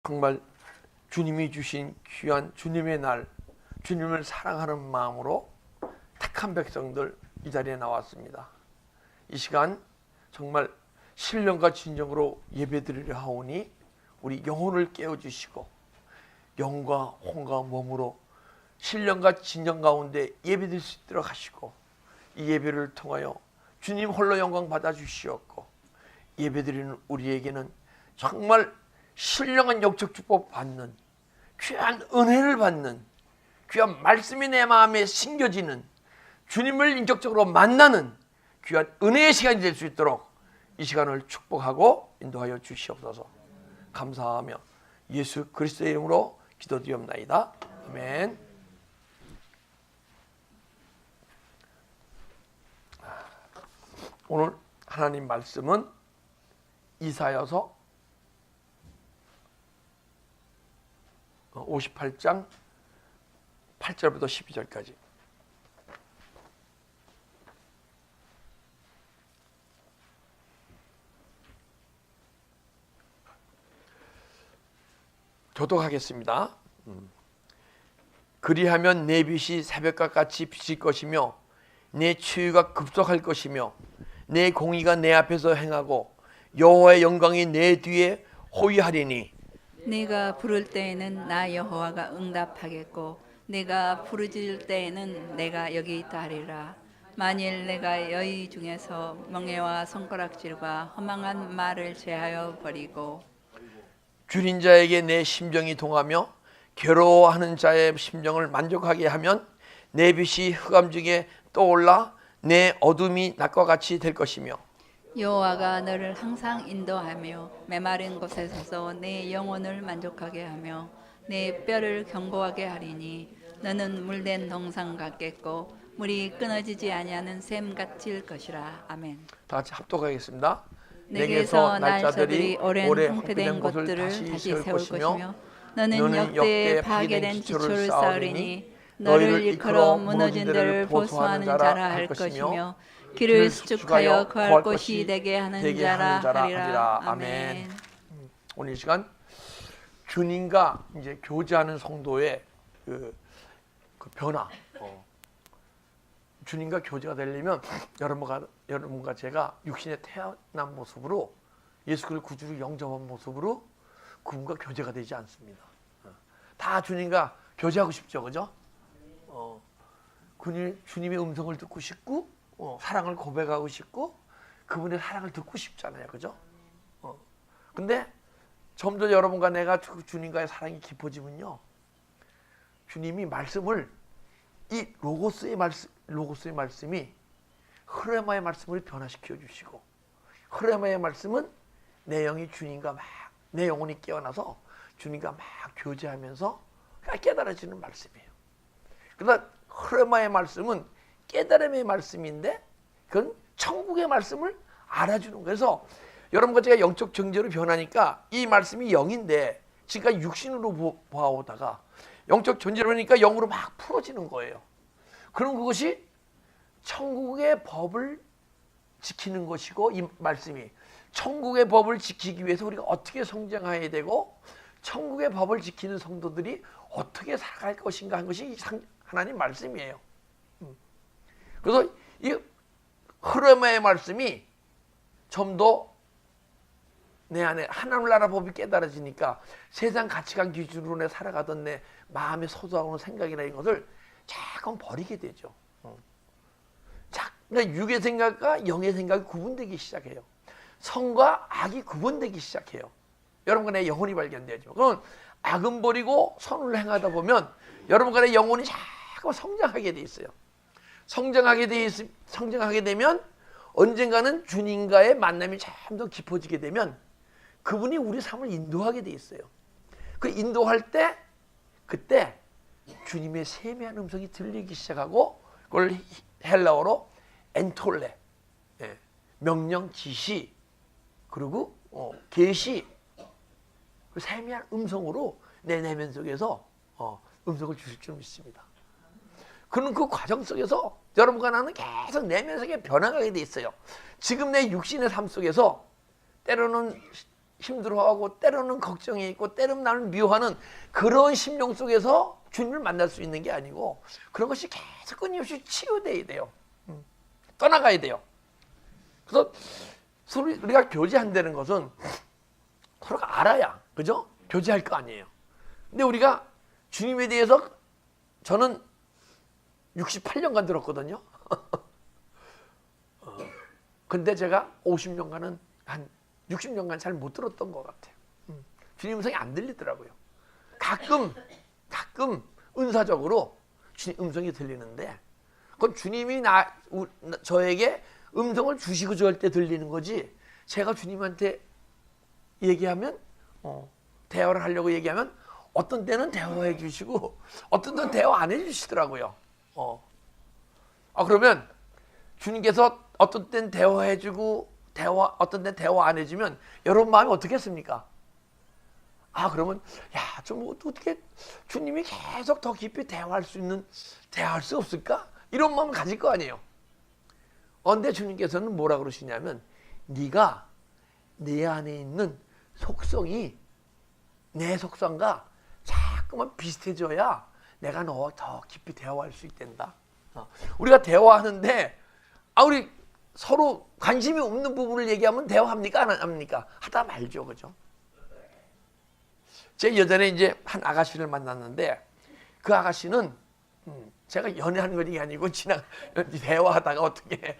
정말 주님이 주신 귀한 주님의 날, 주님을 사랑하는 마음으로 택한 백성들 이 자리에 나왔습니다. 이 시간 정말 신령과 진정으로 예배드리려 하오니 우리 영혼을 깨워주시고 영과 혼과 몸으로 신령과 진정 가운데 예배드릴 수 있도록 하시고 이 예배를 통하여 주님 홀로 영광 받아주시옵고 예배드리는 우리에게는 정말 신령한 영적 축복 받는 귀한 은혜를 받는 귀한 말씀이 내 마음에 심겨지는 주님을 인격적으로 만나는 귀한 은혜의 시간이 될 수 있도록 이 시간을 축복하고 인도하여 주시옵소서. 감사하며 예수 그리스도의 이름으로 기도드리옵나이다. 아멘. 오늘 하나님 말씀은 이사야서 58장 8절부터 12절까지. 교독하겠습니다. 그리하면 내 빛이 새벽과 같이 비칠 것이며 내 치유가 급속할 것이며 내 공의가 내 앞에서 행하고 여호와의 영광이 내 뒤에 호위하리니 네가 부를 때에는 나 여호와가 응답하겠고 네가 부르짖을 때에는 내가 여기 있다 하리라. 만일 내가 여의 중에서 멍에와 손가락질과 허망한 말을 제하여 버리고 줄인 자에게 내 심정이 동하며 괴로워하는 자의 심정을 만족하게 하면 내 빛이 흑암 중에 떠올라 내 어둠이 낮과 같이 될 것이며 여호와가 너를 항상 인도하며 메마른 곳에 서서 내 영혼을 만족하게 하며 내 뼈를 견고하게 하리니 너는 물된 동상 같겠고 물이 끊어지지 아니하는 샘 같을 것이라. 아멘. 다 같이 합독하겠습니다. 내게서 날짜들이 오랜 홍폐된 것들을 다시 세울 것이며 너는 역대에 파괴된 기초를 쌓으리니 너를 일컬어 무너진 데를 보수하는 자라 할 것이며 길을 수축하여 거할 곳이 되게 하는 자라 하리라. 아멘. 오늘 이 시간 주님과 이제 교제하는 성도의 그 변화, 주님과 교제가 되려면 여러분과 제가 육신에 태어난 모습으로 예수 그리스도 구주를 영접한 모습으로 그분과 교제가 되지 않습니다. 다 주님과 교제하고 싶죠, 그죠? 주님의 음성을 듣고 싶고 사랑을 고백하고 싶고 그분의 사랑을 듣고 싶잖아요, 그죠? 근데 점점 여러분과 내가 주님과의 사랑이 깊어지면요, 주님이 말씀을 이 로고스의 말씀이 흐레마의 말씀을 변화시켜 주시고 흐레마의 말씀은 내 영이 주님과 내 영혼이 깨어나서 주님과 막 교제하면서 깨달아지는 말씀이에요. 그러나 흐레마의 말씀은 깨달음의 말씀인데 그건 천국의 말씀을 알아주는 거예요. 그래서 여러분과 제가 영적 정죄로 변하니까 이 말씀이 영인데 지금까지 육신으로 보아오다가 영적 존재로 하니까 영으로 막 풀어지는 거예요. 그럼 그것이 천국의 법을 지키는 것이고 이 말씀이 천국의 법을 지키기 위해서 우리가 어떻게 성장해야 되고 천국의 법을 지키는 성도들이 어떻게 살아갈 것인가 하는 것이 하나님 말씀이에요. 그래서 이 흐름의 말씀이 좀 더 내 안에 하나님 나라 법이 깨달아지니까 세상 가치관 기준으로 내 살아가던 내 마음에 솟아오는 생각이나 이런 것을 자꾸 버리게 되죠. 그러니까 육의 생각과 영의 생각이 구분되기 시작해요. 선과 악이 구분되기 시작해요. 여러분과 내 영혼이 발견되죠. 그럼 악은 버리고 선을 행하다 보면 여러분과 내 영혼이 자꾸 성장하게 돼 있어요. 성장하게 되면 언젠가는 주님과의 만남이 좀 더 깊어지게 되면 그분이 우리 삶을 인도하게 돼 있어요. 그 인도할 때 그때 주님의 세미한 음성이 들리기 시작하고 그걸 헬라어로 엔톨레, 명령, 지시, 그리고 계시, 그 세미한 음성으로 내 내면 속에서 음성을 주실 줄 믿습니다. 그런 그 과정 속에서 여러분과 나는 계속 내면 속에 변화가게 돼 있어요. 지금 내 육신의 삶 속에서 때로는 힘들어하고 때로는 걱정이 있고 때로는 나를 미워하는 그런 심령 속에서 주님을 만날 수 있는 게 아니고 그런 것이 계속 끊임없이 치유돼야 돼요. 떠나가야 돼요. 그래서 우리가 교제한다는 것은 서로가 알아야, 그죠? 교제할 거 아니에요. 근데 우리가 주님에 대해서 저는 68년간 들었거든요. 근데 제가 50년간은 한 60년간 잘 못 들었던 것 같아요. 주님 음성이 안 들리더라고요. 가끔 은사적으로 주님 음성이 들리는데 그건 주님이 저에게 음성을 주시고 저럴 때 들리는 거지 제가 주님한테 얘기하면 대화를 하려고 얘기하면 어떤 때는 대화해 주시고 어떤 때는 대화 안 해 주시더라고요. 그러면 주님께서 어떤 때는 대화해 주고 어떤 때는 대화 안 해주면 여러분 마음이 어떻겠습니까? 그러면 좀 어떻게 주님이 계속 더 깊이 대화할 수 없을까? 이런 마음을 가질 거 아니에요. 근데 주님께서는 뭐라 그러시냐면 네가 내 안에 있는 속성이 내 속성과 자꾸만 비슷해져야 내가 너와 더 깊이 대화할 수 있단다. 우리가 대화하는데 우리 서로 관심이 없는 부분을 얘기하면 대화합니까? 안 합니까? 하다 말죠. 그죠? 제 예전에 이제 한 아가씨를 만났는데 그 아가씨는 제가 연애하는 건 아니고 대화하다가 어떻게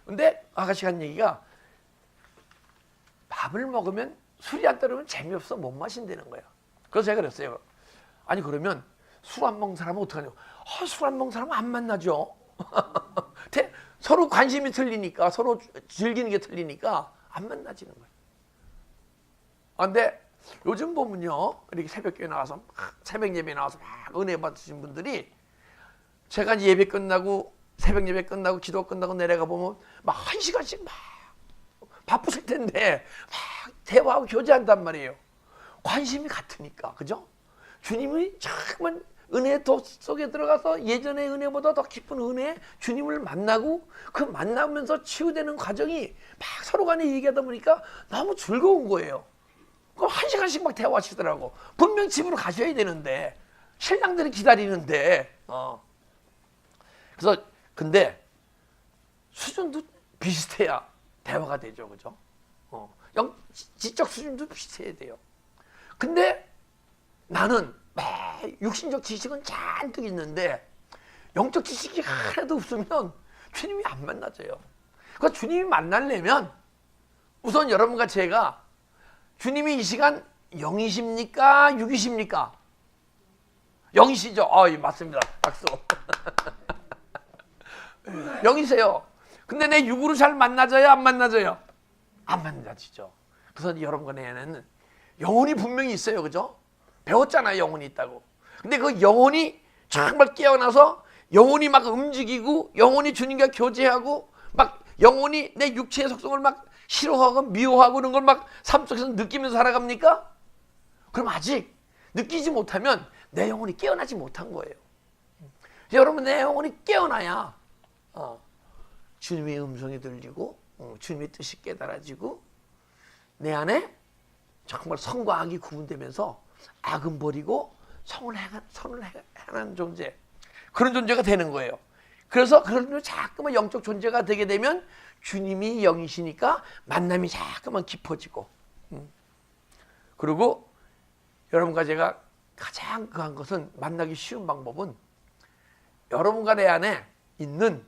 근데 아가씨가 한 얘기가 밥을 먹으면 술이 안 따르면 재미없어 못 마신다는 거야. 그래서 제가 그랬어요. 아니 그러면 술 안 먹는 사람은 어떡하냐고. 술 안 먹는 사람은 안 만나죠. 서로 관심이 틀리니까 서로 즐기는 게 틀리니까 안 만나지는 거예요. 근데 요즘 보면요 이렇게 새벽에 나와서 새벽 예배 나와서 막 은혜 받으신 분들이 제가 예배 끝나고 새벽 예배 끝나고 기도 끝나고 내려가 보면 막 1시간씩 막 바쁘실 텐데 막 대화하고 교제한단 말이에요. 관심이 같으니까. 그죠? 주님이 정말 은혜 속에 들어가서 예전의 은혜보다 더 깊은 은혜 주님을 만나고 그 만나면서 치유되는 과정이 막 서로 간에 얘기하다 보니까 너무 즐거운 거예요. 그럼 1시간씩 막 대화하시더라고. 분명 집으로 가셔야 되는데 신랑들이 기다리는데 그래서 근데 수준도 비슷해야 대화가 되죠. 그죠? 지적 수준도 비슷해야 돼요. 근데 나는 육신적 지식은 잔뜩 있는데 영적 지식이 하나도 없으면 주님이 안 만나져요. 그러니까 주님이 만나려면 우선 여러분과 제가 주님이 이 시간 영이십니까? 육이십니까? 영이시죠? 맞습니다. 박수. 영이세요. 근데 내 육으로 잘 만나져요? 안 만나져요? 안 만나지죠. 그래서 여러분과 내에는 영혼이 분명히 있어요. 그죠? 배웠잖아요. 영혼이 있다고. 근데 그 영혼이 정말 깨어나서 영혼이 막 움직이고 영혼이 주님과 교제하고 막 영혼이 내 육체의 속성을 막 싫어하고 미워하고 그런 걸 막 삶 속에서 느끼면서 살아갑니까? 그럼 아직 느끼지 못하면 내 영혼이 깨어나지 못한 거예요. 여러분 내 영혼이 깨어나야 주님의 음성이 들리고 주님의 뜻이 깨달아지고 내 안에 정말 선과 악이 구분되면서 악은 버리고 선을 행하는 존재, 그런 존재가 되는 거예요. 그래서 그런 자꾸만 영적 존재가 되게 되면 주님이 영이시니까 만남이 자꾸만 깊어지고 그리고 여러분과 제가 가장 그한 것은 만나기 쉬운 방법은 여러분과 내 안에 있는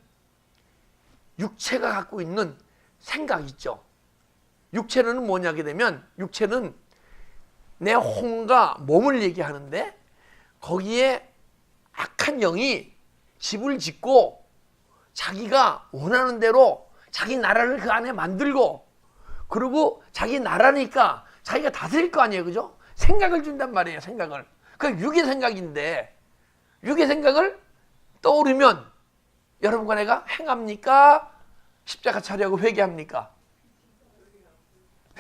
육체가 갖고 있는 생각 있죠. 육체는 뭐냐게 되면 육체는 내 혼과 몸을 얘기하는데 거기에 악한 영이 집을 짓고 자기가 원하는 대로 자기 나라를 그 안에 만들고 그리고 자기 나라니까 자기가 다스릴 거 아니에요. 그죠? 생각을 준단 말이에요. 생각을. 그 육의 생각인데 육의 생각을 떠오르면 여러분과 내가 행합니까? 십자가 차려고 회개합니까?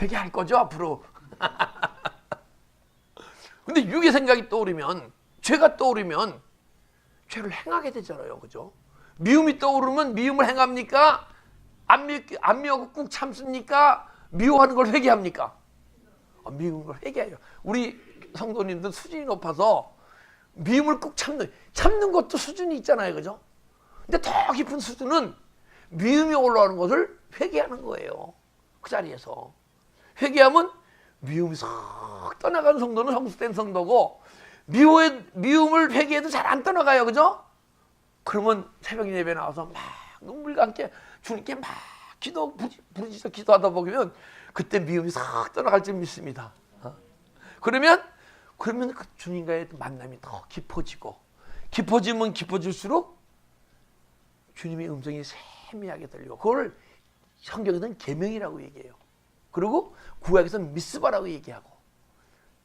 회개할 거죠 앞으로. 근데 육의 생각이 떠오르면 죄가 떠오르면 죄를 행하게 되잖아요. 그죠? 미움이 떠오르면 미움을 행합니까? 안 미워하고 꾹 참습니까? 미워하는 걸 회개합니까? 미움을 회개해요. 우리 성도님들 수준이 높아서 미움을 꾹 참는 것도 수준이 있잖아요, 그죠? 근데 더 깊은 수준은 미움이 올라오는 것을 회개하는 거예요. 그 자리에서 회개하면 미움이 싹 떠나간 성도는 성숙된 성도고, 미움을 회개해도 잘 안 떠나가요, 그죠? 그러면 새벽 예배 나와서 막 눈물과 함께 주님께 막 부르짖어 기도하다 보면 그때 미움이 싹 떠나갈 줄 믿습니다. 그러면 그 주님과의 만남이 더 깊어지면 깊어질수록 주님의 음성이 세미하게 들리고, 그걸 성경에서는 계명이라고 얘기해요. 그리고 구약에서는 미스바라고 얘기하고.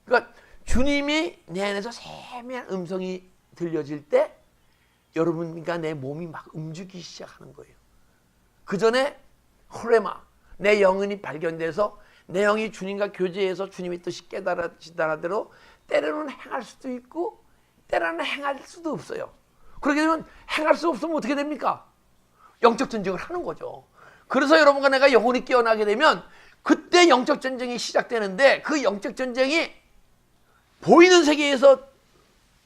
그러니까 주님이 내 안에서 세미한 음성이 들려질 때 여러분과 내 몸이 막 움직이기 시작하는 거예요. 그 전에 호레마, 내 영혼이 발견돼서 내 영이 주님과 교제해서 주님의 뜻이 깨달아지다는 대로 때로는 행할 수도 있고 때로는 행할 수도 없어요. 그렇게 되면 행할 수 없으면 어떻게 됩니까? 영적 전쟁을 하는 거죠. 그래서 여러분과 내가 영혼이 깨어나게 되면 그때 영적 전쟁이 시작되는데, 그 영적 전쟁이 보이는 세계에서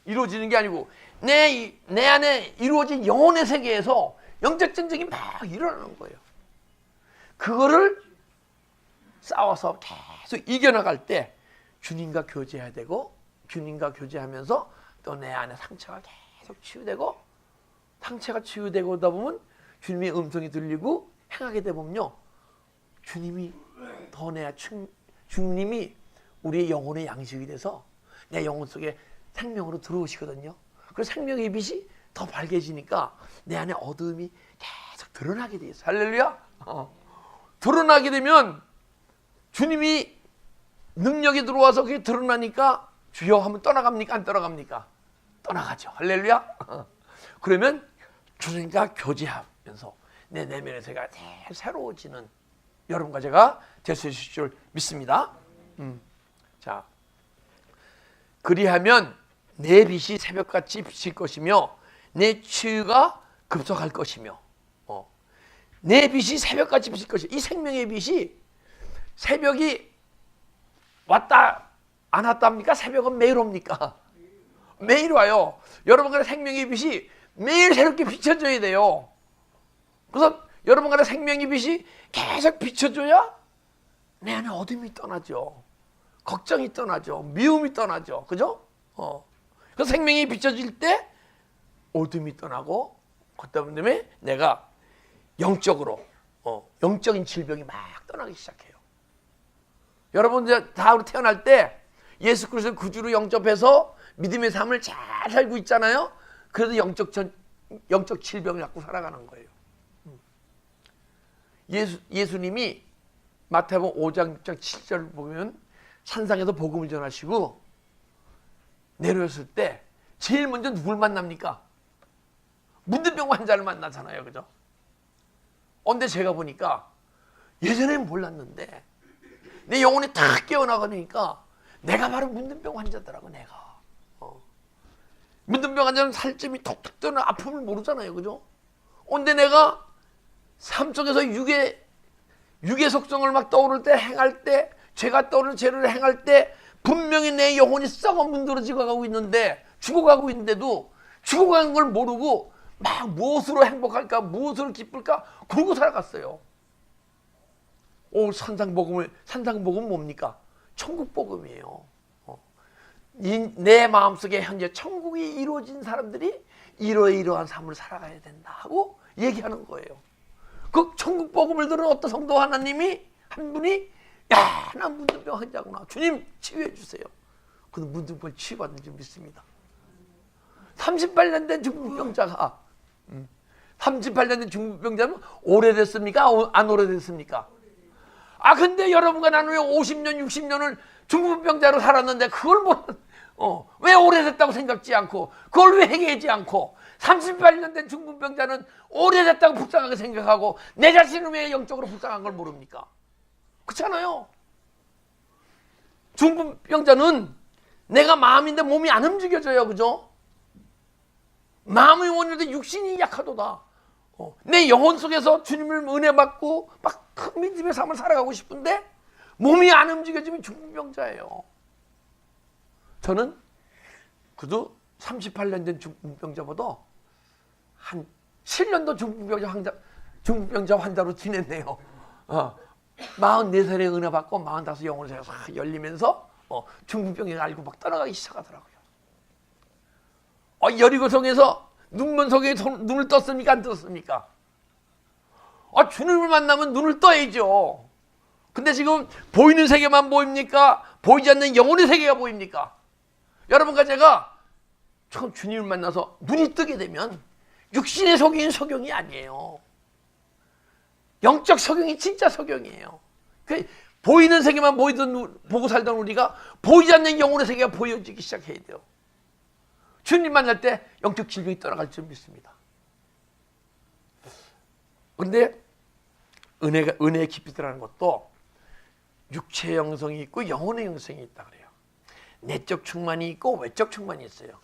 이루어지는 게 아니고 내 안에 이루어진 영혼의 세계에서 영적 전쟁이 막 일어나는 거예요. 그거를 싸워서 계속 이겨나갈 때 주님과 교제해야 되고, 주님과 교제하면서 또 내 안에 상처가 계속 치유되고, 상처가 치유되고 오다 보면 주님의 음성이 들리고 행하게 되면요, 주님이 주님이 우리의 영혼의 양식이 돼서 내 영혼 속에 생명으로 들어오시거든요. 그래서 생명의 빛이 더 밝아지니까 내 안에 어두움이 계속 드러나게 돼 있어요. 할렐루야. 드러나게 되면 주님이 능력이 들어와서 그게 드러나니까 주여 하면 떠나갑니까? 안 떠나갑니까? 떠나가죠. 할렐루야. 그러면 주님과 교제하면서 내 내면의 세계가 새로워지는 여러분과 제가 될 수 있을 줄 믿습니다. 자, 그리하면 내 빛이 새벽같이 비칠 것이며 내 치유가 급속할 것이며, 내 빛이 새벽같이 비칠 것이며, 이 생명의 빛이 새벽이 왔다 안 왔다 합니까? 새벽은 매일 옵니까? 매일 와요. 여러분간의 생명의 빛이 매일 새롭게 비춰줘야 돼요. 그래서 여러분간의 생명의 빛이 계속 비춰줘야 내 안에 어둠이 떠나죠. 걱정이 떠나죠. 미움이 떠나죠. 그죠? 그 생명이 비춰질 때 어둠이 떠나고, 그 때문에 내가 영적으로 영적인 질병이 막 떠나기 시작해요. 여러분들 다 태어날 때 예수 그리스도를 구주로 영접해서 믿음의 삶을 잘 살고 있잖아요. 그래도 영적 질병을 갖고 살아가는 거예요. 예수님이 마태복음 5장 6장 7절 보면 산상에서 복음을 전하시고 내려왔을 때 제일 먼저 누굴 만납니까? 문둥병 환자를 만나잖아요. 그죠? 근데 제가 보니까 예전에는 몰랐는데 내 영혼이 탁 깨어나가니까 내가 바로 문둥병 환자더라고. 내가 문둥병 환자는 살점이 톡톡 뜨는 아픔을 모르잖아요. 그죠? 근데 내가 삶 속에서 육의 속성을 막 떠오를 때, 행할 때, 죄가 떠오르는 죄를 행할 때 분명히 내 영혼이 썩어 문드러지고 가고 있는데, 죽어가고 있는데도 죽어가는 걸 모르고 막 무엇으로 행복할까, 무엇으로 기쁠까 그러고 살아갔어요. 산상복음은 뭡니까? 천국복음이에요. 내 마음속에 현재 천국이 이루어진 사람들이 이러이러한 삶을 살아가야 된다 하고 얘기하는 거예요. 그 천국복음을 들은 어떤 성도 하나님이 한 분이, 야, 난 문둥병 환자구나. 주님 치유해 주세요. 그는 문둥병 치유받는 줄 믿습니다. 38년 된 중풍병자가 38년 된 중풍병자는 오래됐습니까? 안 오래됐습니까? 근데 여러분과 나는 왜 50년, 60년을 중풍병자로 살았는데 그걸 왜 오래됐다고 생각지 않고, 그걸 왜 회개하지 않고, 38년 된 중풍병자는 오래됐다고 불쌍하게 생각하고 내 자신은 왜 영적으로 불쌍한 걸 모릅니까? 그렇잖아요. 중풍병자는 내가 마음인데 몸이 안 움직여져요. 그죠? 마음이 원인데 육신이 약하도다. 내 영혼 속에서 주님을 은혜 받고 막 큰 믿음의 삶을 살아가고 싶은데 몸이 안 움직여지면 중풍병자예요. 저는 그래도 38년 된 중풍병자보다 한 7년도 중풍병자 환자로 지냈네요. 44살에 은혜 받고 45 영혼세가 싹 열리면서 중풍병이 알고 막 떠나가기 시작하더라고요. 여리고성에서 눈먼석에 눈을 떴습니까? 안 떴습니까? 주님을 만나면 눈을 떠야죠. 근데 지금 보이는 세계만 보입니까? 보이지 않는 영혼의 세계가 보입니까? 여러분과 제가 처음 주님을 만나서 눈이 뜨게 되면 육신의 소경이 소경이 아니에요. 영적 소경이 진짜 소경이에요. 보이는 세계만 보고 살던 우리가 보이지 않는 영혼의 세계가 보여지기 시작해야 돼요. 주님 만날 때 영적 질병이 떠나갈 줄 믿습니다. 그런데 은혜의 깊이 들어가는 것도 육체의 영성이 있고 영혼의 영성이 있다 그래요. 내적 충만이 있고 외적 충만이 있어요.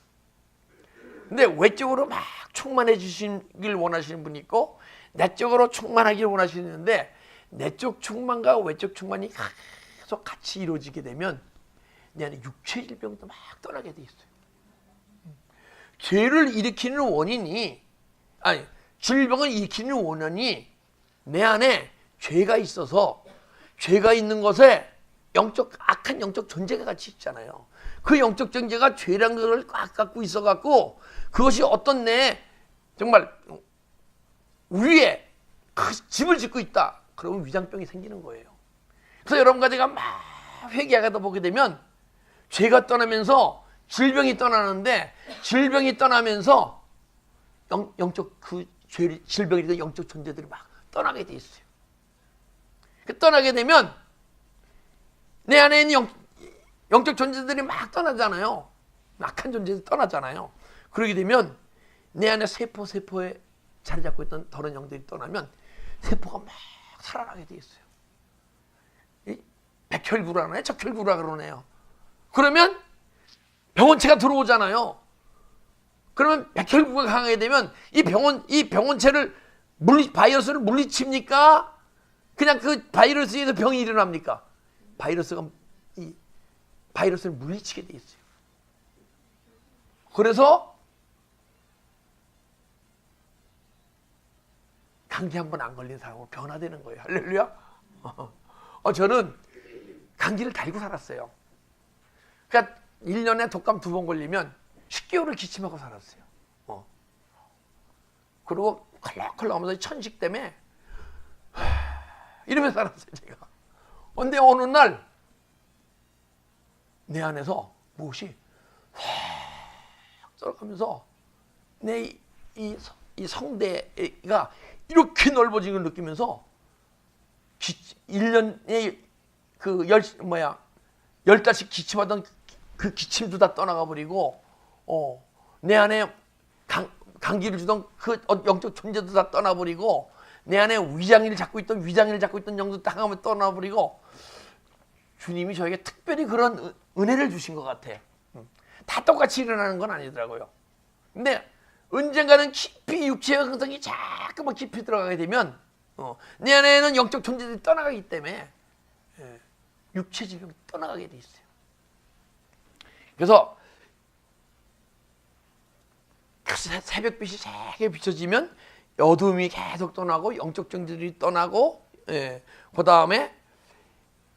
근데 외적으로 막 충만해지시길 원하시는 분이 있고 내적으로 충만하길 원하시는데 내적 충만과 외적 충만이 계속 같이 이루어지게 되면 내 안에 육체 질병도 막 떠나게 돼 있어요. 죄를 일으키는 원인이 질병을 일으키는 원인이 내 안에 죄가 있어서 죄가 있는 것에 악한 영적 존재가 같이 있잖아요. 그 영적 존재가 죄라는 것을 꽉 갖고 있어갖고 그것이 어떤 내 정말 위에 집을 짓고 있다. 그러면 위장병이 생기는 거예요. 그래서 여러분과 제가 막 회개하다 보게 되면 죄가 떠나면서 질병이 떠나는데 질병이 떠나면서 영적 질병이든 영적 존재들이 막 떠나게 돼 있어요. 떠나게 되면 내 안에 있는 영적 존재들이 막 떠나잖아요. 악한 존재들이 떠나잖아요. 그러게 되면 내 안에 세포에 자리 잡고 있던 더러운 영들이 떠나면 세포가 막 살아나게 돼 있어요. 백혈구라 그러네, 적혈구라 그러네요. 그러면 병원체가 들어오잖아요. 그러면 백혈구가 강하게 되면 이 병원체를 바이러스를 물리칩니까? 그냥 그 바이러스에 의해서 병이 일어납니까? 바이러스를 물리치게 돼 있어요. 그래서 감기 한 번 안 걸린 사람으로 변화되는 거예요. 할렐루야. 저는 감기를 달고 살았어요. 그러니까 1년에 독감 2번 걸리면 10개월을 기침하고 살았어요. 그리고 컬럭컬럭 하면서 천식 때문에 이러면서 살았어요, 제가. 근데 어느 날 내 안에서 무엇이 썰어가면서 내 이 성대가 이렇게 넓어진 걸 느끼면서 1년에 10달씩 기침하던 그 기침도 다 떠나가 버리고 내 안에 감기를 주던 그 영적 존재도 다 떠나버리고 내 안에 위장을 잡고 있던 영도 다 떠나버리고 주님이 저에게 특별히 그런 은혜를 주신 것 같아. 다 똑같이 일어나는 건 아니더라고요. 근데 언젠가는 깊이 육체의 형성이 자꾸만 깊이 들어가게 되면 내 안에는 영적 존재들이 떠나가기 때문에 육체 질병이 떠나가게 돼 있어요. 그래서 새벽빛이 세게 비춰지면 어둠이 계속 떠나고 영적 존재들이 떠나고 그 다음에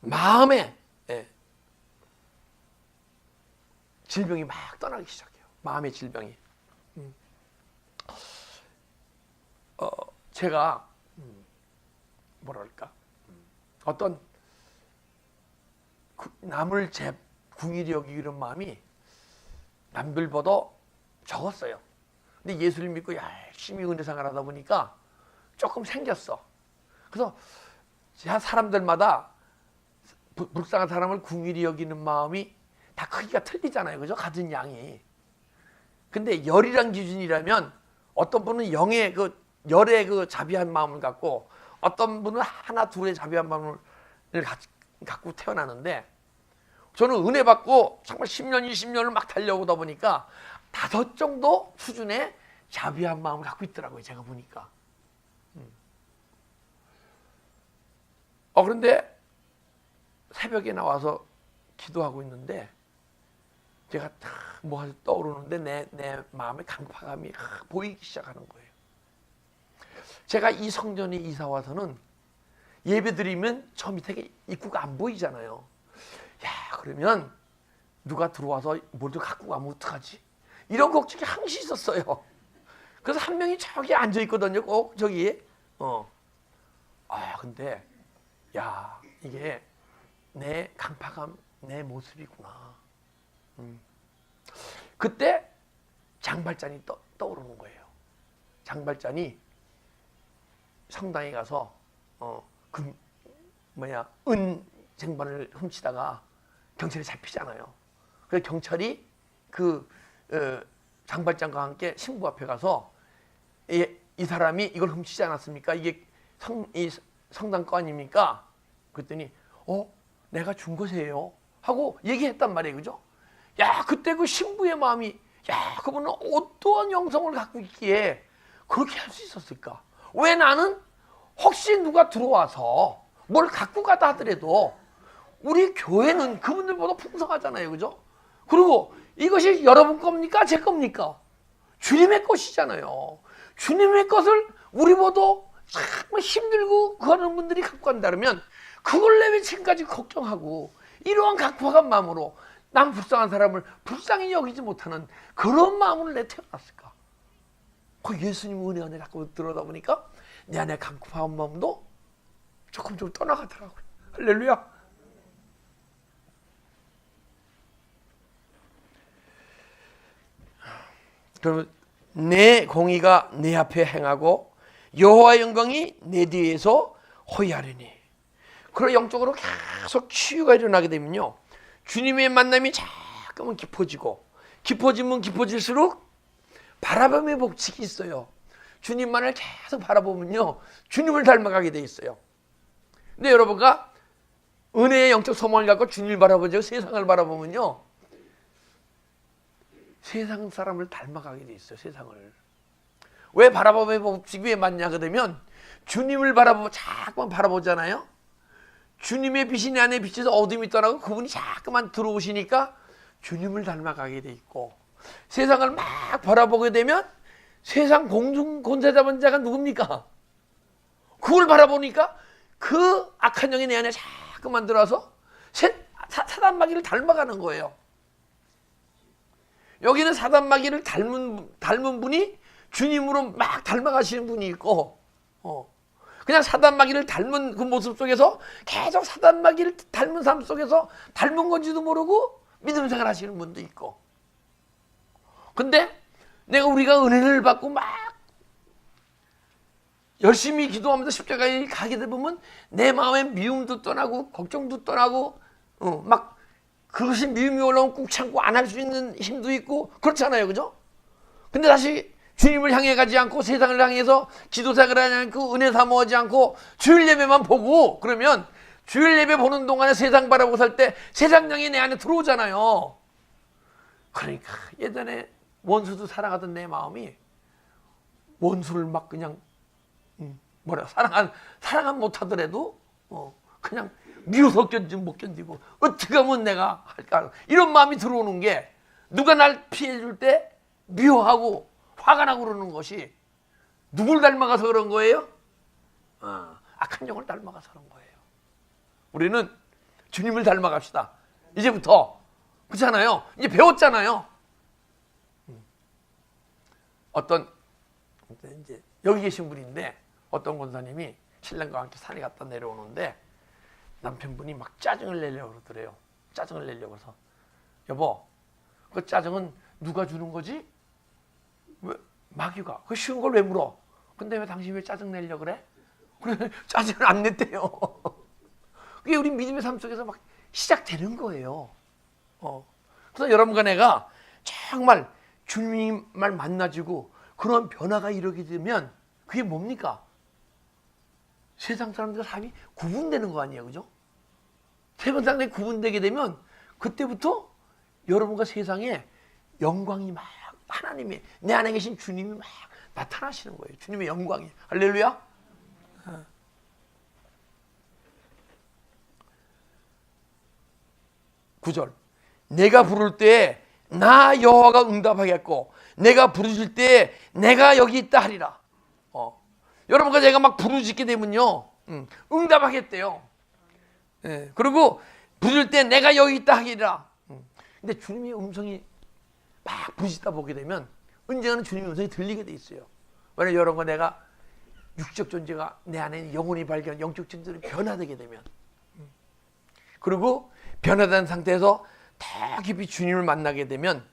마음에 질병이 막 떠나기 시작해요. 마음의 질병이. 제가 뭐랄까 어떤 남을 제 궁일이 여기는 마음이 남들보다 적었어요. 근데 예수를 믿고 열심히 은혜생활 하다 보니까 조금 생겼어. 그래서 사람들마다 불쌍한 사람을 궁일이 여기는 마음이 다 크기가 틀리잖아요. 그죠? 가진 양이. 근데 열이란 기준이라면 어떤 분은 열의 자비한 마음을 갖고 어떤 분은 하나 둘의 자비한 마음을 갖고 태어나는데 저는 은혜 받고 정말 10년, 20년을 막 달려오다 보니까 5 정도 수준의 자비한 마음을 갖고 있더라고요. 제가 보니까. 그런데 새벽에 나와서 기도하고 있는데 제가 뭐가 떠오르는데 내 마음의 강팍함이 보이기 시작하는 거예요. 제가 이 성전에 이사 와서는 예배 드리면 저 밑에 입구가 안 보이잖아요. 야, 그러면 누가 들어와서 뭘 좀 갖고 가면 어떡하지? 이런 걱정이 항시 있었어요. 그래서 한 명이 저기 앉아 있거든요. 꼭 저기. 근데 야, 이게 내 강팍함, 내 모습이구나. 그때 장발잔이 떠오르는 거예요. 장발잔이 성당에 가서 은 쟁반을 훔치다가 경찰에 잡히잖아요. 그래서 경찰이 장발장과 함께 신부 앞에 가서 이 사람이 이걸 훔치지 않았습니까? 이게 성당 거 아닙니까? 그랬더니 내가 준 것이에요 하고 얘기했단 말이에요. 그죠? 야, 그때 그 신부의 마음이, 야, 그분은 어떠한 영성을 갖고 있기에 그렇게 할 수 있었을까? 왜 나는 혹시 누가 들어와서 뭘 갖고 가다 하더라도 우리 교회는 그분들보다 풍성하잖아요. 그죠? 그리고 이것이 여러분 겁니까? 제 겁니까? 주님의 것이잖아요. 주님의 것을 우리보다 정말 힘들고 그하는 분들이 갖고 간다 그러면 그걸 내면 지금까지 걱정하고 이러한 각박한 마음으로 남 불쌍한 사람을 불쌍히 여기지 못하는 그런 마음으로 내 태어났을까? 그 예수님 은혜 안에 자꾸 들어다 보니까 내 안에 강팍한 마음도 조금 좀 떠나가더라고요. 할렐루야. 그러면 내 공의가 내 앞에 행하고 여호와의 영광이 내 뒤에서 호위하리니. 그런 영적으로 계속 치유가 일어나게 되면요, 주님의 만남이 자꾸만 깊어지면 깊어질수록 바라봄의 법칙이 있어요. 주님만을 계속 바라보면요, 주님을 닮아가게 돼 있어요. 근데 여러분가 은혜의 영적 소망을 갖고 주님을 바라보죠, 세상을 바라보면요, 세상 사람을 닮아가게 돼 있어요. 세상을. 왜 바라봄의 법칙이 왜 맞냐 그러면 주님을 자꾸만 바라보잖아요. 주님의 빛이 내 안에 비쳐서 어둠이 떠나고 그분이 자꾸만 들어오시니까 주님을 닮아가게 돼 있고, 세상을 막 바라보게 되면 세상 권세 잡은 자가 누굽니까? 그걸 바라보니까 그 악한 영이 내 안에 자꾸만 들어와서 사단마귀를 닮아가는 거예요. 여기는 사단마귀를 닮은 분이 주님으로 막 닮아가시는 분이 있고, 그냥 사단마귀를 닮은 그 모습 속에서 계속 사단마귀를 닮은 삶 속에서 닮은 건지도 모르고 믿음 생활 하시는 분도 있고. 근데 우리가 은혜를 받고 막 열심히 기도하면서 십자가에 가게 되면 내 마음의 미움도 떠나고 걱정도 떠나고 막 그것이 미움이 올라오면 꾹 참고 안 할 수 있는 힘도 있고 그렇잖아요. 그죠? 근데 다시 주님을 향해 가지 않고 세상을 향해서 기도생활을 하지 않고 은혜 사모하지 않고 주일 예배만 보고 그러면 주일 예배 보는 동안에 세상 바라보고 살 때 세상 영이 내 안에 들어오잖아요. 그러니까 예전에 원수도 사랑하던 내 마음이 원수를 막 그냥 사랑은 못하더라도 그냥 미워서 못 견디고 어떻게 하면 내가 할까 이런 마음이 들어오는 게, 누가 날 피해줄 때 미워하고 화가 나고 그러는 것이 누굴 닮아가서 그런 거예요? 악한 영을 닮아가서 그런 거예요. 우리는 주님을 닮아갑시다. 이제부터. 그렇잖아요. 이제 배웠잖아요. 이제 여기 계신 분인데 어떤 권사님이 신랑과 함께 산에 갔다 내려오는데 남편분이 막 짜증을 내려고 그러더래요. 짜증을 내려고 해서, 여보, 그 짜증은 누가 주는 거지? 왜 마귀가? 그 쉬운 걸 왜 물어? 근데 왜 당신이 왜 짜증 내려고 그래? 그래 짜증을 안 냈대요. 그게 우리 믿음의 삶 속에서 막 시작되는 거예요. 그래서 여러분과 내가 정말 주님을 만나지고 그런 변화가 이루게 되면 그게 뭡니까? 세상 사람들과 삶이 구분되는 거 아니에요. 그죠? 세상 사람들이 구분되게 되면 그때부터 여러분과 세상에 영광이 막, 하나님의 내 안에 계신 주님이 막 나타나시는 거예요. 주님의 영광이. 할렐루야. 9절. 내가 부를 때 나 여호와가 응답하겠고 내가 부르실 때 내가 여기 있다 하리라. 여러분과 제가 막 부르짖게 되면요, 응답하겠대요. 예, 그리고 부를 때 내가 여기 있다 하리라. 근데 주님의 음성이 막 부르짖다 보게 되면 언젠가는 주님의 음성이 들리게 돼 있어요. 왜냐하면 여러분과 내가 육적 존재가 내 안에 영혼이 발견, 영적 존재로 변화되게 되면, 그리고 변화된 상태에서 더 깊이 주님을 만나게 되면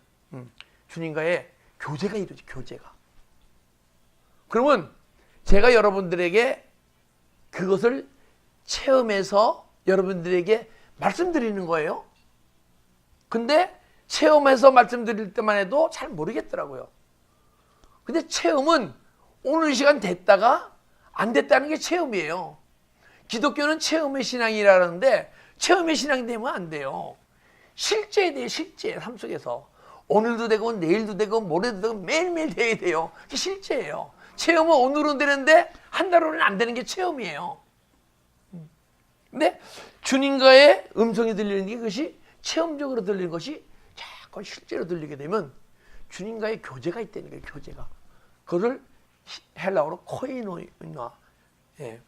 주님과의 교제가 이루어져. 교제가. 그러면 제가 여러분들에게 그것을 체험해서 여러분들에게 말씀드리는 거예요. 근데 체험해서 말씀드릴 때만 해도 잘 모르겠더라고요. 근데 체험은 오늘 이 시간 됐다가 안 됐다는 게 체험이에요. 기독교는 체험의 신앙이라는데 체험의 신앙이 되면 안 돼요. 실제에 대해, 실제 삶 속에서 오늘도 되고 내일도 되고 모레도 되고 매일매일 돼야 돼요. 그게 실제예요. 체험은 오늘은 되는데 한 달 후는 안 되는 게 체험이에요. 근데 주님과의 음성이 들리는 게, 그것이 체험적으로 들리는 것이 자꾸 실제로 들리게 되면 주님과의 교제가 있다는 거예요. 교제가. 그것을 헬라어로 코이노이나. 예,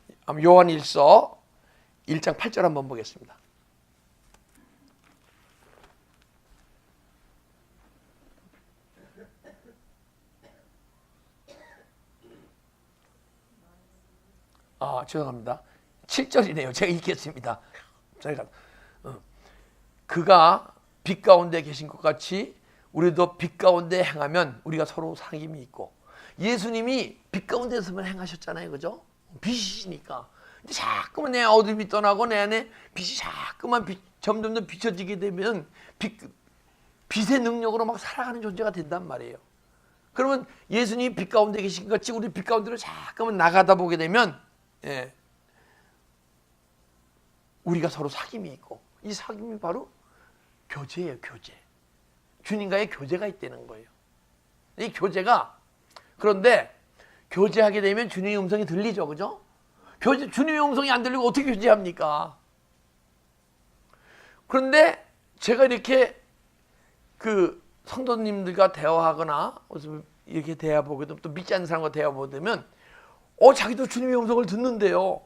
요한일서 1장 8절 한번 보겠습니다. 죄송합니다. 7절이네요. 제가 읽겠습니다. 그가 빛 가운데 계신 것 같이 우리도 빛 가운데 행하면 우리가 서로 사귐이 있고. 예수님이 빛 가운데서만 행하셨잖아요. 그죠? 빛이시니까. 근데 자꾸만 내 어둠이 떠나고 내 안에 빛이 자꾸만 점점 더 비춰지게 되면 빛의 능력으로 막 살아가는 존재가 된단 말이에요. 그러면 예수님이 빛 가운데 계신 것 같이 우리 빛 가운데로 자꾸만 나가다 보게 되면, 예, 우리가 서로 사귐이 있고, 이 사귐이 바로 교제예요. 교제. 주님과의 교제가 있다는 거예요. 이 교제가, 그런데 교제하게 되면 주님의 음성이 들리죠. 그죠? 주님의 음성이 안 들리고 어떻게 교제합니까? 그런데 제가 이렇게 그 성도님들과 대화하거나 이렇게 대화보게 되면, 또 믿지 않는 사람과 대화보게 되면 자기도 주님의 음성을 듣는데요.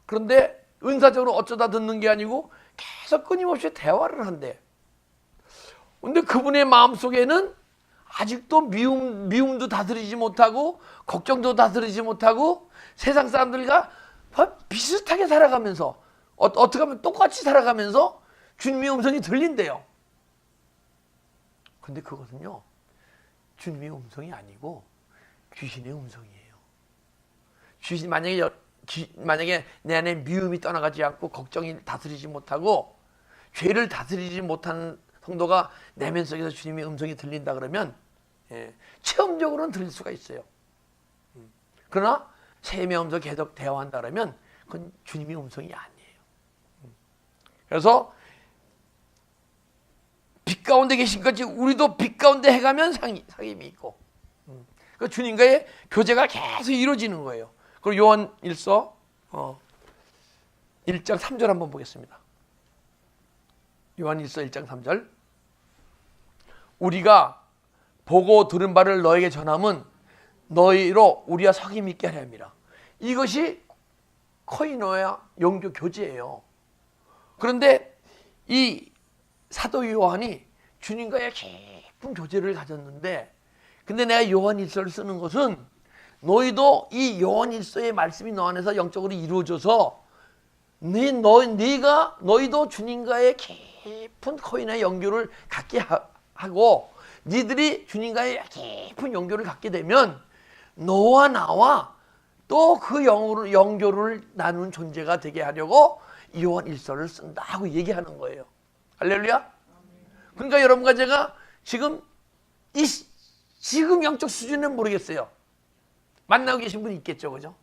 그런데 은사적으로 어쩌다 듣는 게 아니고 계속 끊임없이 대화를 한대. 근데 그분의 마음속에는 아직도 미움도 다스리지 못하고 걱정도 다스리지 못하고 세상 사람들과 비슷하게 살아가면서, 어떻게 하면 똑같이 살아가면서 주님의 음성이 들린대요. 근데 그것은요, 주님의 음성이 아니고 귀신의 음성이에요. 귀신, 만약에 내 안에 미움이 떠나가지 않고 걱정이 다스리지 못하고 죄를 다스리지 못하는 성도가 내면 속에서 주님의 음성이 들린다 그러면, 예, 체험적으로는 들릴 수가 있어요. 그러나 세미하면서 계속 대화한다 그러면 그건 주님의 음성이 아니에요. 그래서 빛 가운데 계신 것이 우리도 빛 가운데 해가면 사귐이 있고, 그 주님과의 교제가 계속 이루어지는 거예요. 그리고 요한일서 1장 3절 한번 보겠습니다. 요한일서 1장 3절. 우리가 보고 들은 바를 너에게 전함은 너희로 우리와 사귐 있게 하려 함이라. 이것이 코이노야 영교 교제예요. 그런데 이 사도 요한이 주님과의 깊은 교제를 가졌는데, 근데 내가 요한일서를 쓰는 것은 너희도 이 요한일서의 말씀이 너 안에서 영적으로 이루어져서 너희도 주님과의 깊은 코이노의 영교를 갖게 하고, 니들이 주님과의 깊은 영교를 갖게 되면 너와 나와 또 그 영교를 나누는 존재가 되게 하려고 요한일서를 쓴다 하고 얘기하는 거예요. 할렐루야. 그러니까 여러분과 제가 지금 영적 수준은 모르겠어요. 만나고 계신 분이 있겠죠. 그죠?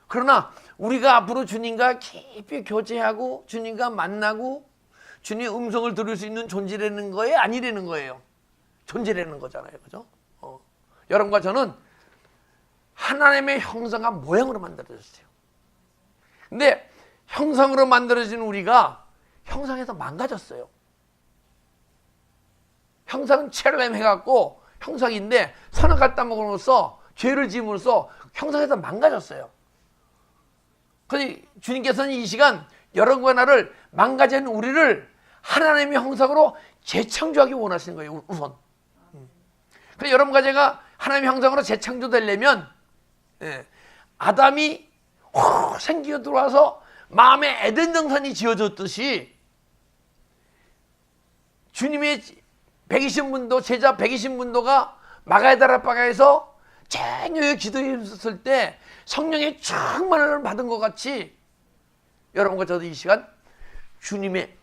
그러나 우리가 앞으로 주님과 깊이 교제하고 주님과 만나고 주님의 음성을 들을 수 있는 존재라는 거예요? 아니라는 거예요? 존재라는 거잖아요. 그죠? 여러분과 저는 하나님의 형상과 모양으로 만들어졌어요. 근데 형상으로 만들어진 우리가 형상에서 망가졌어요. 형상은 체렘 해갖고 형상인데 선을 갖다 먹음으로써 죄를 지음으로써 형상에서 망가졌어요. 그래서 주님께서는 이 시간 여러분과 나를 망가진 우리를 하나님의 형상으로 재창조하기 원하시는 거예요. 우선. 그래서 여러분과 제가 하나님의 형상으로 재창조되려면 아담이 생기가 들어와서 마음에 에덴 동산이 지어졌듯이 주님의 120문도 제자 120문도가 마가의 다락방에서 쟁여의 기도에 있었을 때 성령의 충만을 받은 것 같이 여러분과 저도 이 시간 주님의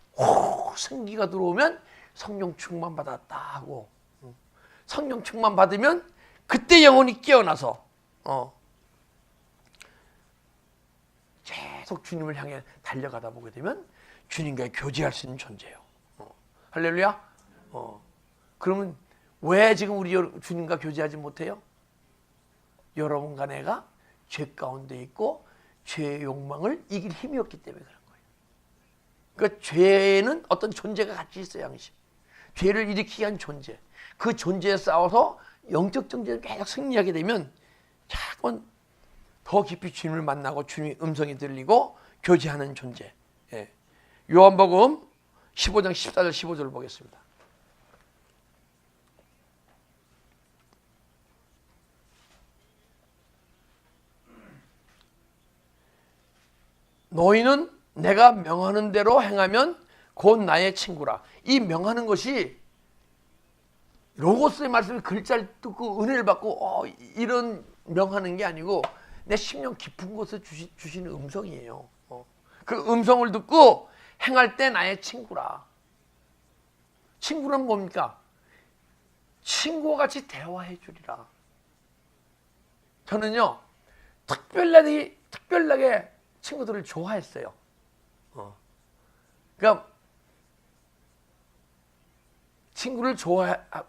생기가 들어오면 성령 충만 받았다 하고 성령 충만 받으면 그때 영혼이 깨어나서 계속 주님을 향해 달려가다 보게 되면 주님과의 교제할 수 있는 존재예요. 할렐루야. 그러면 왜 지금 우리 주님과 교제하지 못해요? 여러분과 내가 죄 가운데 있고 죄의 욕망을 이길 힘이 없기 때문에 그런 거예요. 그러니까 죄는 어떤 존재가 같이 있어요. 항상 죄를 일으키게 한 존재, 그 존재에 싸워서 영적 존재를 계속 승리하게 되면 자꾸만 더 깊이 주님을 만나고 주님의 음성이 들리고 교제하는 존재. 요한복음 15장 14절 15절을 보겠습니다. 너희는 내가 명하는 대로 행하면 곧 나의 친구라. 이 명하는 것이 로고스의 말씀을 글자를 듣고 은혜를 받고 이런 명하는 게 아니고 내 심령 깊은 곳에 주시는 음성이에요. 그 음성을 듣고 행할 때 나의 친구라. 친구는 뭡니까? 친구와 같이 대화해 주리라. 저는요 특별하게 친구들을 좋아했어요. 그러니까 친구를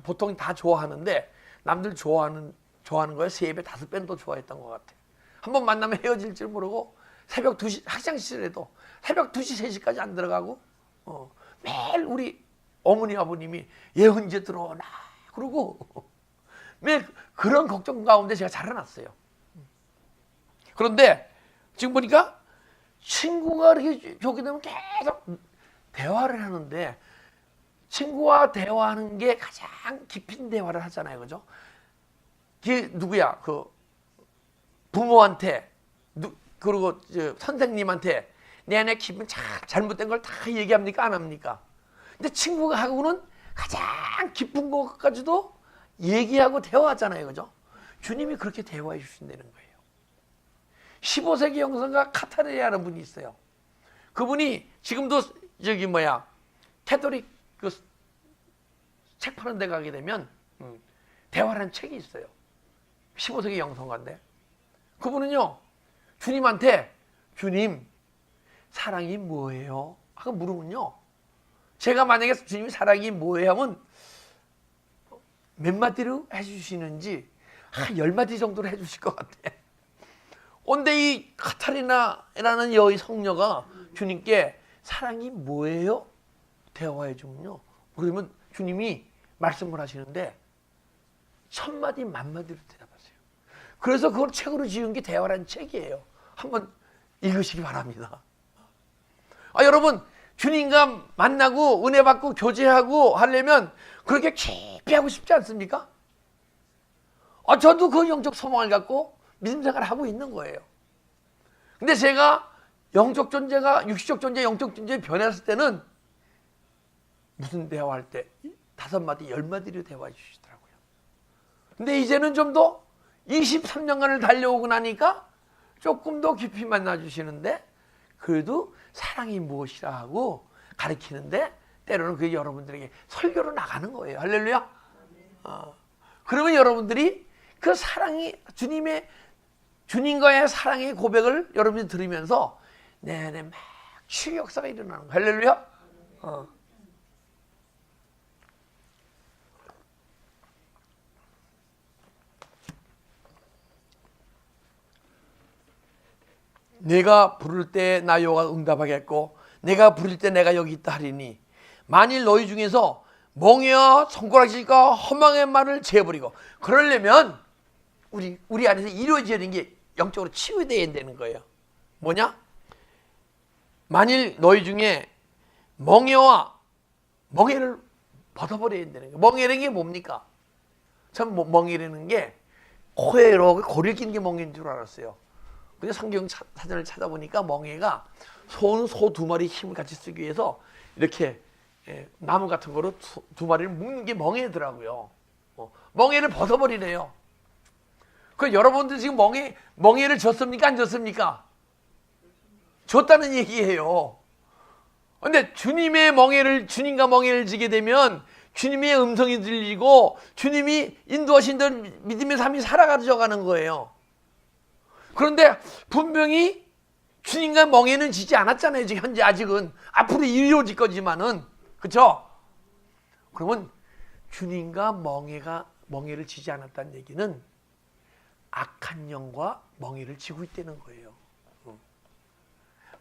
보통 다 좋아하는데 남들 좋아하는 거에 3배, 5배는 더 좋아했던 것 같아요. 한번 만나면 헤어질 줄 모르고 새벽 2시, 학창 시절에도 새벽 2시, 3시까지 안 들어가고 매일 우리 어머니, 아버님이 얘 언제 들어오나 그러고 매일 그런 걱정 가운데 제가 자라났어요. 그런데 지금 보니까 친구가 이렇게 좋게 되면 계속 대화를 하는데 친구와 대화하는 게 가장 깊은 대화를 하잖아요. 그죠? 그게 누구야? 그 부모한테 그리고 선생님한테 내 기분 잘못된 걸 다 얘기합니까? 안 합니까? 근데 친구가 하고는 가장 깊은 것까지도 얘기하고 대화하잖아요. 그죠? 주님이 그렇게 대화해 주신다는 거예요. 15세기 영성가 카타르야라는 분이 있어요. 그분이 지금도 캐톨릭 그 책 파는 데 가게 되면 대화라는 책이 있어요. 15세기 영성가인데 그분은요 주님한테 주님 사랑이 뭐예요? 하고 물으면요 제가 만약에 주님이 사랑이 뭐예요? 하면 몇 마디로 해주시는지 한 10마디 정도로 해주실 것 같아. 근데 이 카타리나라는 여의 성녀가 주님께 사랑이 뭐예요? 대화해 주면요 그러면 주님이 말씀을 하시는데 1000마디 만마디로 대답하세요. 그래서 그걸 책으로 지은 게 대화라는 책이에요. 한번 읽으시기 바랍니다. 여러분 주님과 만나고 은혜 받고 교제하고 하려면 그렇게 깊이 하고 싶지 않습니까? 저도 그 영적 소망을 갖고 믿음 생활을 하고 있는 거예요. 근데 제가 영적 존재가 육신적 존재, 영적 존재에 변했을 때는 무슨 대화할 때 5마디, 10마디로 대화해 주시더라고요. 근데 이제는 좀 더 23년간을 달려오고 나니까 조금 더 깊이 만나 주시는데 그래도 사랑이 무엇이라 하고 가르치는데 때로는 그게 여러분들에게 설교로 나가는 거예요. 할렐루야. 그러면 여러분들이 그 사랑이 주님과의 사랑의 고백을 여러분이 들으면서 내내 막 치유 역사가 일어나는 거예요. 할렐루야. 내가 부를 때 나 여호와가 응답하겠고 내가 부를 때 내가 여기 있다 하리니 만일 너희 중에서 멍에와 손가락질과 허망의 말을 제어버리고, 그러려면 우리 안에서 이루어져야 되는 게 영적으로 치유되어야 되는 거예요. 뭐냐? 만일 너희 중에 멍에를 벗어버려야 되는 거예요. 멍에라는 게 뭡니까? 전 멍에라는 게 코에 이렇게 고리를 끼는 게 멍에인 줄 알았어요. 근데 성경 사전을 찾아보니까 멍에가 소는 소 두 마리 힘을 같이 쓰기 위해서 이렇게 나무 같은 거로 두 마리를 묶는 게 멍에더라고요. 멍에를 벗어버리래요. 그 여러분들 지금 멍에를 줬습니까? 안 줬습니까? 줬다는 얘기예요. 근데 주님과 멍에를 지게 되면 주님의 음성이 들리고 주님이 인도하신 대로 믿음의 삶이 살아가져 가는 거예요. 그런데 분명히 주님과 멍에는 지지 않았잖아요. 지금 현재 아직은. 앞으로 이루어질 거지만은. 그렇죠? 그러면 주님과 멍에를 지지 않았다는 얘기는 악한 영과 멍에를 지고 있다는 거예요.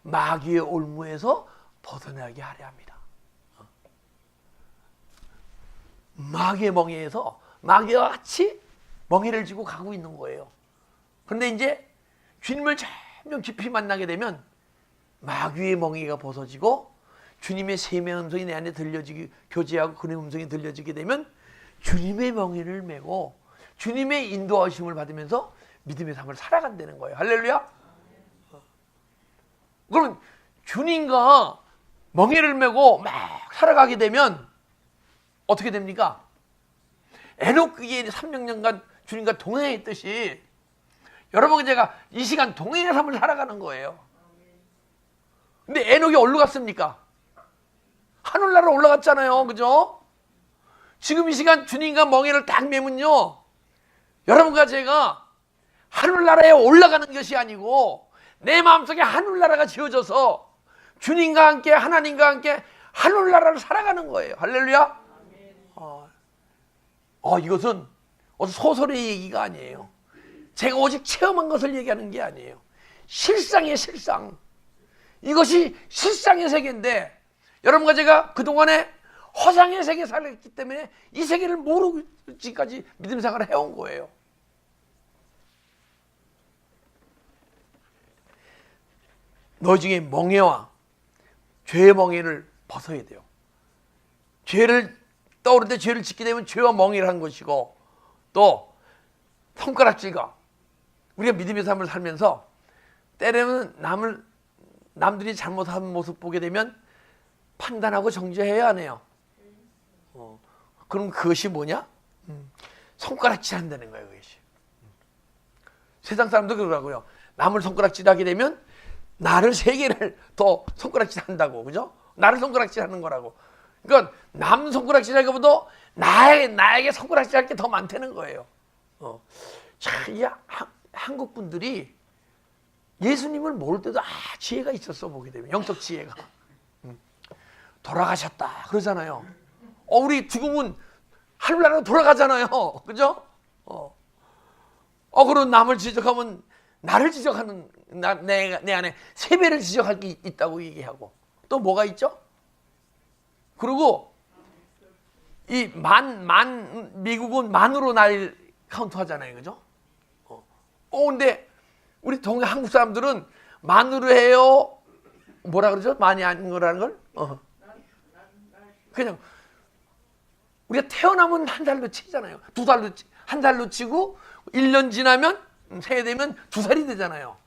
마귀의 올무에서 벗어나게 하려 합니다. 마귀의 멍에에서 마귀와 같이 멍에를 지고 가고 있는 거예요. 그런데 이제 주님을 점점 깊이 만나게 되면 마귀의 멍에가 벗어지고 주님의 세미한 음성이 내 안에 들려지기, 교제하고 그의 음성이 들려지게 되면 주님의 멍에를 메고 주님의 인도하심을 받으면서 믿음의 삶을 살아간다는 거예요. 할렐루야. 그러면 주님과 멍에를 메고 막 살아가게 되면 어떻게 됩니까? 에녹기에 300년간 주님과 동행했듯이 여러분, 제가 이 시간 동행의 삶을 살아가는 거예요. 근데 에녹이 어디로 갔습니까? 하늘나라로 올라갔잖아요. 그죠? 지금 이 시간 주님과 멍에를 딱 메면요, 여러분과 제가 하늘나라에 올라가는 것이 아니고 내 마음속에 하늘나라가 지어져서 주님과 함께, 하나님과 함께 하늘나라를 살아가는 거예요. 할렐루야. 이것은 소설의 얘기가 아니에요. 제가 오직 체험한 것을 얘기하는 게 아니에요. 실상이에요. 실상. 이것이 실상의 세계인데 여러분과 제가 그동안에 허상의 세계에 살았기 때문에 이 세계를 모르고 지금까지 믿음 생활을 해온 거예요. 너희 중에 멍에와 죄의 멍에를 벗어야 돼요. 죄를 떠오를 때 죄를 짓게 되면 죄와 멍에를 한 것이고, 또 손가락질과 우리가 믿음의 삶을 살면서 때로는 남들이 잘못한 모습 보게 되면 판단하고 정죄해야 하네요. 그럼 그것이 뭐냐? 손가락질 한다는 거예요. 그것이. 세상 사람도 그러더라고요. 남을 손가락질하게 되면 나를 세 개를 더 손가락질한다고, 그죠? 나를 손가락질하는 거라고. 그러니까 남 손가락질하기보다 나에게 손가락질할 게 더 많다는 거예요. 참, 이 한국 분들이 예수님을 모를 때도 지혜가 있었어. 보게 되면 영적 지혜가. 돌아가셨다 그러잖아요. 우리 죽으면 하늘나라로 돌아가잖아요. 그죠? 그리고 남을 지적하면 나를 지적하는, 내 안에 세 배를 지적할 게 있다고 얘기하고, 또 뭐가 있죠? 그리고 미국은 만으로 날 카운트 하잖아요. 그죠? 근데 우리 한국 사람들은 만으로 해요. 뭐라 그러죠? 많이 아닌 거라는 걸? 그냥 우리가 태어나면 한 살로 치잖아요. 한 살로 치고 1년 지나면 새 되면 2살이 되잖아요.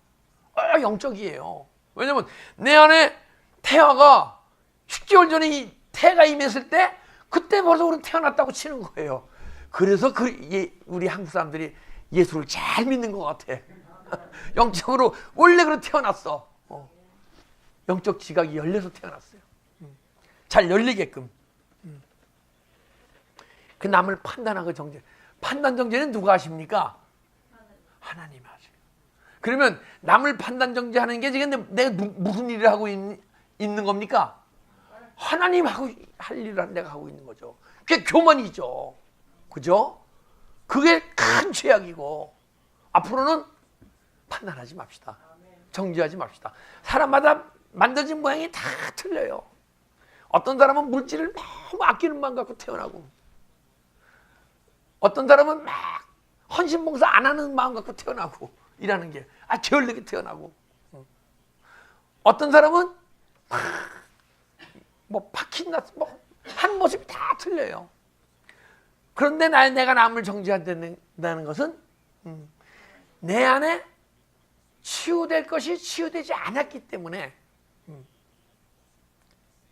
영적이에요. 왜냐면 내 안에 태아가 10개월 전에 태가 임했을 때 그때 벌써 우리는 태어났다고 치는 거예요. 그래서 우리 한국 사람들이 예수를 잘 믿는 것 같아. 영적으로 원래 그렇게 태어났어. 영적 지각이 열려서 태어났어요. 잘 열리게끔. 그 남을 판단하고 정죄. 판단 정죄는 누가 하십니까? 하나님 하세요. 그러면 남을 판단 정죄하는 게 지금 내가 무슨 일을 하고 있는 겁니까? 하나님 할 일을 내가 하고 있는 거죠. 그게 교만이죠. 그죠? 그게 큰 죄악이고, 앞으로는 판단하지 맙시다. 정죄하지 맙시다. 사람마다 만들어진 모양이 다 틀려요. 어떤 사람은 물질을 너무 아끼는 마음 갖고 태어나고, 어떤 사람은 막 헌신봉사 안 하는 마음 갖고 태어나고, 이라는 게 게을르게 태어나고, 어떤 사람은 뭐 파킨나스 한 모습이 다 틀려요. 그런데 내가 남을 정죄한다는 것은 내 안에 치유될 것이 치유되지 않았기 때문에,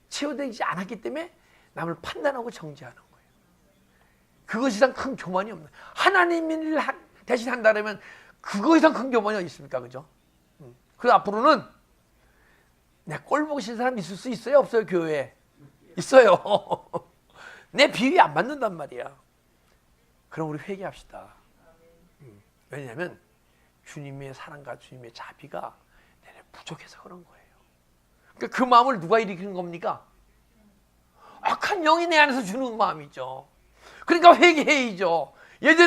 치유되지 않았기 때문에 남을 판단하고 정죄하는 거예요. 그것 이상 큰 교만이 없는, 하나님을 대신 한다면 그거 이상 큰 교만이 어디 있습니까? 그죠? 그래서 앞으로는 내 꼴 보기 싫은 사람 있을 수 있어요? 없어요? 교회에? 있어요. 내 비위 안 맞는단 말이야. 그럼 우리 회개합시다. 왜냐하면 주님의 사랑과 주님의 자비가 내게 부족해서 그런 거예요. 그러니까 그 마음을 누가 일으키는 겁니까? 악한 영이 내 안에서 주는 마음이죠. 그러니까 회개해야죠. 예전에